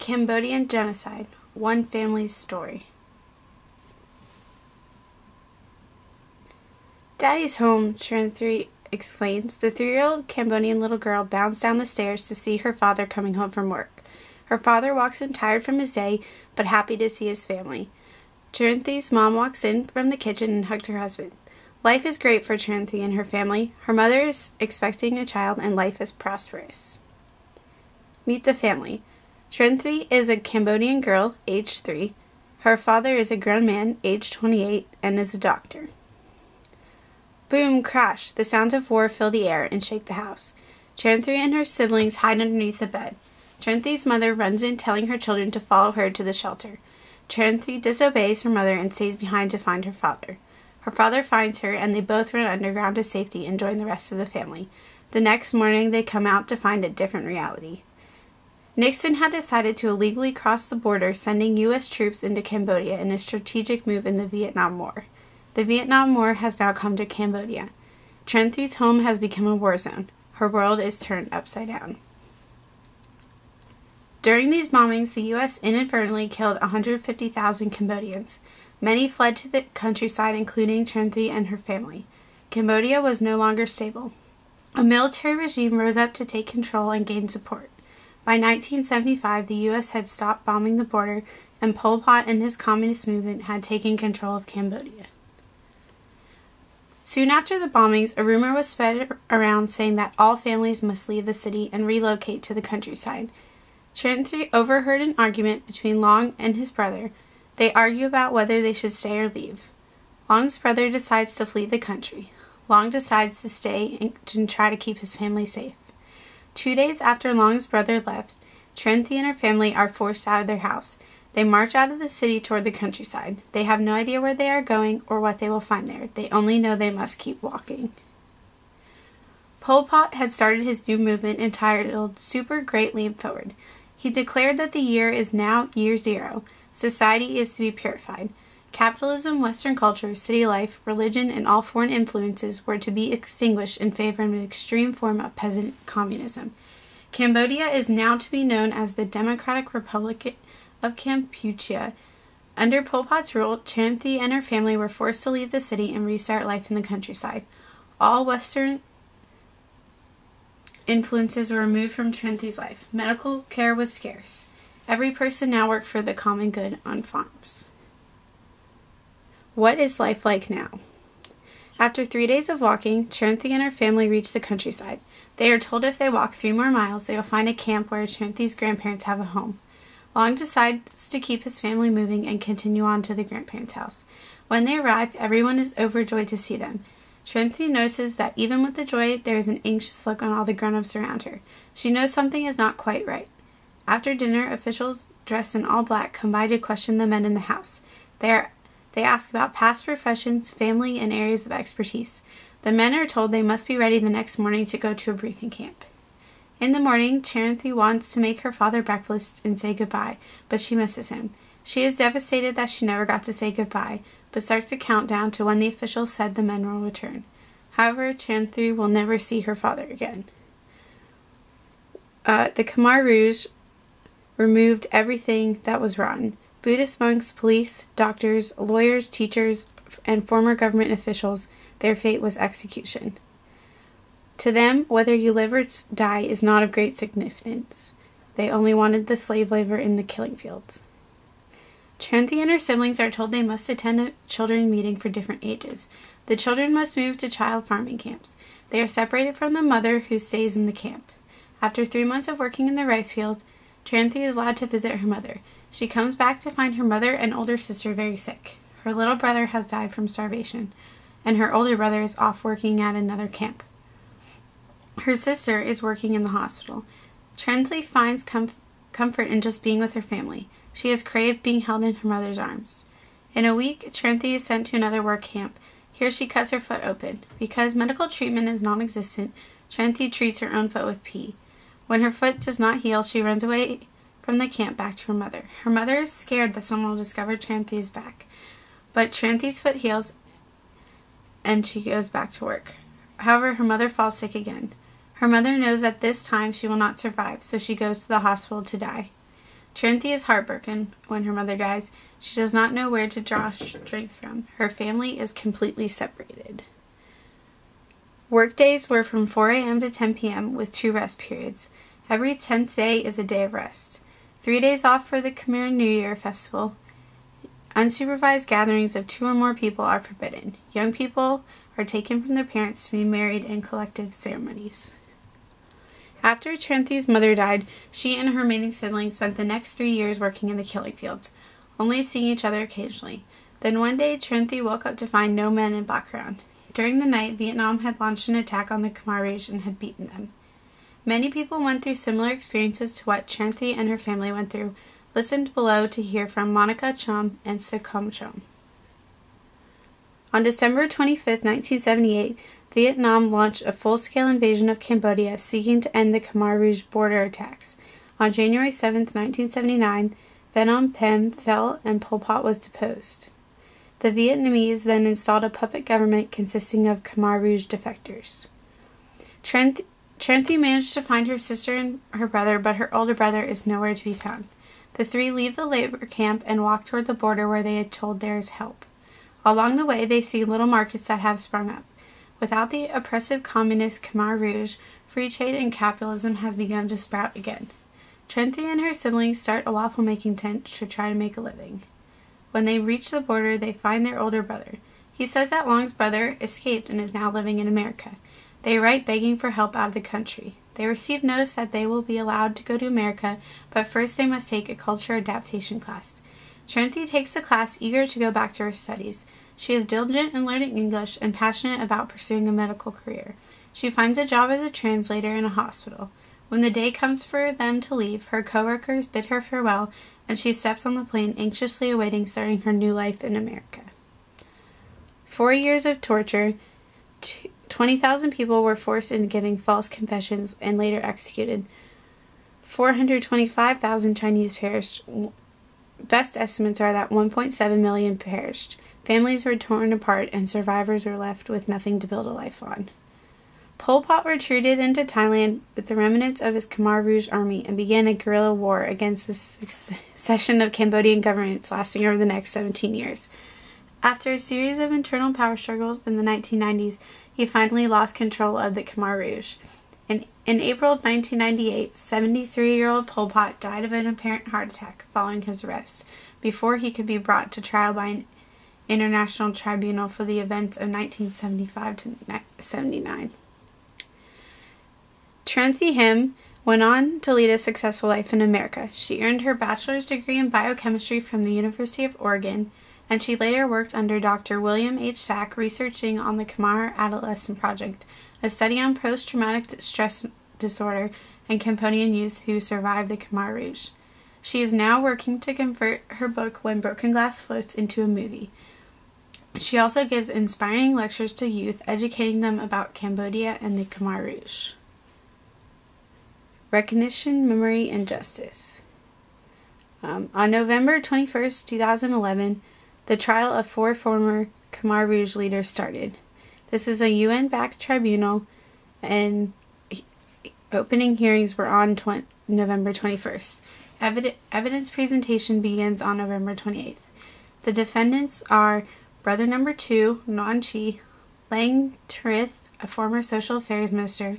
Cambodian genocide, one family's story. "Daddy's home," Tran explains. The 3-year-old Cambodian little girl bounds down the stairs to see her father coming home from work. Her father walks in tired from his day, but happy to see his family. Tran's mom walks in from the kitchen and hugs her husband. Life is great for Tran and her family. Her mother is expecting a child and life is prosperous. Meet the family. Tran is a Cambodian girl, age 3. Her father is a grown man, age 28, and is a doctor. Boom! Crash! The sounds of war fill the air and shake the house. Tran and her siblings hide underneath the bed. Tran's mother runs in telling her children to follow her to the shelter. Tran disobeys her mother and stays behind to find her father. Her father finds her and they both run underground to safety and join the rest of the family. The next morning they come out to find a different reality. Nixon had decided to illegally cross the border, sending U.S. troops into Cambodia in a strategic move in the Vietnam War. The Vietnam War has now come to Cambodia. Tran's home has become a war zone. Her world is turned upside down. During these bombings, the U.S. inadvertently killed 150,000 Cambodians. Many fled to the countryside, including Tran and her family. Cambodia was no longer stable. A military regime rose up to take control and gain support. By 1975, the U.S. had stopped bombing the border, and Pol Pot and his communist movement had taken control of Cambodia. Soon after the bombings, a rumor was spread around saying that all families must leave the city and relocate to the countryside. Tran overheard an argument between Long and his brother. They argue about whether they should stay or leave. Long's brother decides to flee the country. Long decides to stay and try to keep his family safe. 2 days after Long's brother left, Tran and her family are forced out of their house. They march out of the city toward the countryside. They have no idea where they are going or what they will find there. They only know they must keep walking. Pol Pot had started his new movement entitled Super Great Leap Forward. He declared that the year is now year 0. Society is to be purified. Capitalism, Western culture, city life, religion, and all foreign influences were to be extinguished in favor of an extreme form of peasant communism. Cambodia is now to be known as the Democratic Republic of Kampuchea. Under Pol Pot's rule, Tran and her family were forced to leave the city and restart life in the countryside. All Western influences were removed from Tran's life. Medical care was scarce. Every person now worked for the common good on farms. What is life like now? After 3 days of walking, Tran and her family reach the countryside. They are told if they walk 3 more miles, they will find a camp where Tran's grandparents have a home. Long decides to keep his family moving and continue on to the grandparents' house. When they arrive, everyone is overjoyed to see them. Tran notices that even with the joy, there is an anxious look on all the grown-ups around her. She knows something is not quite right. After dinner, officials dressed in all black come by to question the men in the house. They ask about past professions, family, and areas of expertise. The men are told they must be ready the next morning to go to a briefing camp. In the morning, Tran wants to make her father breakfast and say goodbye, but she misses him. She is devastated that she never got to say goodbye, but starts to count down to when the officials said the men will return. However, Tran will never see her father again. The Khmer Rouge removed everything that was rotten. Buddhist monks, police, doctors, lawyers, teachers, and former government officials, their fate was execution. To them, whether you live or die is not of great significance. They only wanted the slave labor in the killing fields. Tran and her siblings are told they must attend a children meeting for different ages. The children must move to child farming camps. They are separated from the mother who stays in the camp. After 3 months of working in the rice field, Tran is allowed to visit her mother. She comes back to find her mother and older sister very sick. Her little brother has died from starvation, and her older brother is off working at another camp. Her sister is working in the hospital. Tran finds comfort in just being with her family. She has craved being held in her mother's arms. In a week, Tran is sent to another work camp. Here she cuts her foot open. Because medical treatment is non-existent, Tran treats her own foot with pee. When her foot does not heal, she runs away from the camp back to her mother. Her mother is scared that someone will discover Tran back. But Tran's foot heals and she goes back to work. However, her mother falls sick again. Her mother knows that this time she will not survive, so she goes to the hospital to die. Trinity is heartbroken when her mother dies. She does not know where to draw strength from. Her family is completely separated. Workdays were from 4 a.m. to 10 p.m. with 2 rest periods. Every 10th day is a day of rest. 3 days off for the Khmer New Year festival. Unsupervised gatherings of 2 or more people are forbidden. Young people are taken from their parents to be married in collective ceremonies. After Trinity's mother died, she and her remaining siblings spent the next 3 years working in the killing fields, only seeing each other occasionally. Then one day, Trinity woke up to find no men in background. During the night, Vietnam had launched an attack on the Khmer Rouge and had beaten them. Many people went through similar experiences to what Trinity and her family went through. Listened below to hear from Monica Chum and Sukhum Chum. On December 25, 1978, Vietnam launched a full-scale invasion of Cambodia, seeking to end the Khmer Rouge border attacks. On January 7, 1979, Phnom Penh fell and Pol Pot was deposed. The Vietnamese then installed a puppet government consisting of Khmer Rouge defectors. Trinity managed to find her sister and her brother, but her older brother is nowhere to be found. The 3 leave the labor camp and walk toward the border where they had told there is help. Along the way, they see little markets that have sprung up. Without the oppressive communist Khmer Rouge, free trade and capitalism has begun to sprout again. Trinity and her siblings start a waffle-making tent to try to make a living. When they reach the border, they find their older brother. He says that Long's brother escaped and is now living in America. They write begging for help out of the country. They receive notice that they will be allowed to go to America, but first they must take a culture adaptation class. Trinity takes the class, eager to go back to her studies. She is diligent in learning English and passionate about pursuing a medical career. She finds a job as a translator in a hospital. When the day comes for them to leave, her coworkers bid her farewell, and she steps on the plane, anxiously awaiting starting her new life in America. 4 years of torture, 20,000 people were forced into giving false confessions and later executed. 425,000 Chinese perished. Best estimates are that 1.7 million perished. Families were torn apart and survivors were left with nothing to build a life on. Pol Pot retreated into Thailand with the remnants of his Khmer Rouge army and began a guerrilla war against the succession of Cambodian governments lasting over the next 17 years. After a series of internal power struggles in the 1990s, he finally lost control of the Khmer Rouge. In April of 1998, 73-year-old Pol Pot died of an apparent heart attack following his arrest, before he could be brought to trial by an international tribunal for the events of 1975 to 79. Trinity Him went on to lead a successful life in America. She earned her bachelor's degree in biochemistry from the University of Oregon, and she later worked under Dr. William H. Sack researching on the Khmer Adolescent Project, a study on post-traumatic stress disorder and Cambodian youth who survived the Khmer Rouge. She is now working to convert her book When Broken Glass Floats into a movie. She also gives inspiring lectures to youth, educating them about Cambodia and the Khmer Rouge. Recognition, Memory, and Justice. On November 21, 2011, the trial of 4 former Khmer Rouge leaders started. This is a UN-backed tribunal, and opening hearings were on November 21st. Evidence presentation begins on November 28th. The defendants are Brother Number 2, Nguyen Chi, Lang Trith, a former social affairs minister,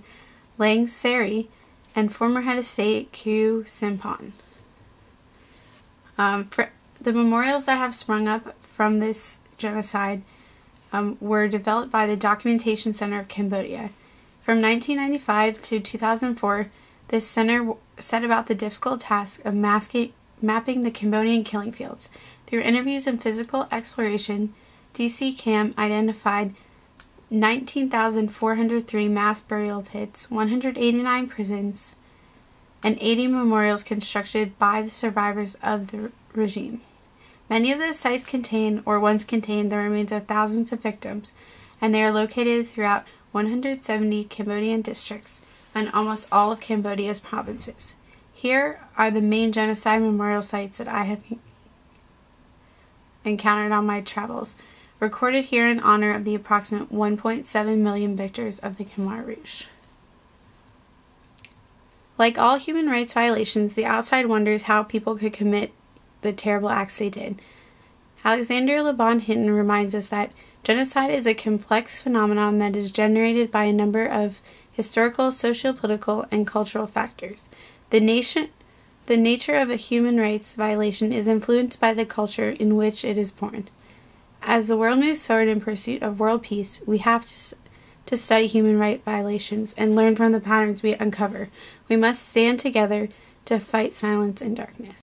Lang Seri, and former head of state Q Simpon. The memorials that have sprung up from this genocide were developed by the Documentation Center of Cambodia. From 1995 to 2004, this center set about the difficult task of mapping the Cambodian killing fields. Through interviews and physical exploration, DC-CAM identified 19,403 mass burial pits, 189 prisons, and 80 memorials constructed by the survivors of the regime. Many of those sites contain, or once contained, the remains of thousands of victims, and they are located throughout 170 Cambodian districts and almost all of Cambodia's provinces. Here are the main genocide memorial sites that I have encountered on my travels, recorded here in honor of the approximate 1.7 million victors of the Khmer Rouge. Like all human rights violations, the outside wonders how people could commit the terrible acts they did. Alexander LeBon Hinton reminds us that genocide is a complex phenomenon that is generated by a number of historical, socio-political, and cultural factors. The nature of a human rights violation is influenced by the culture in which it is born. As the world moves forward in pursuit of world peace, we have to study human rights violations and learn from the patterns we uncover. We must stand together to fight silence and darkness.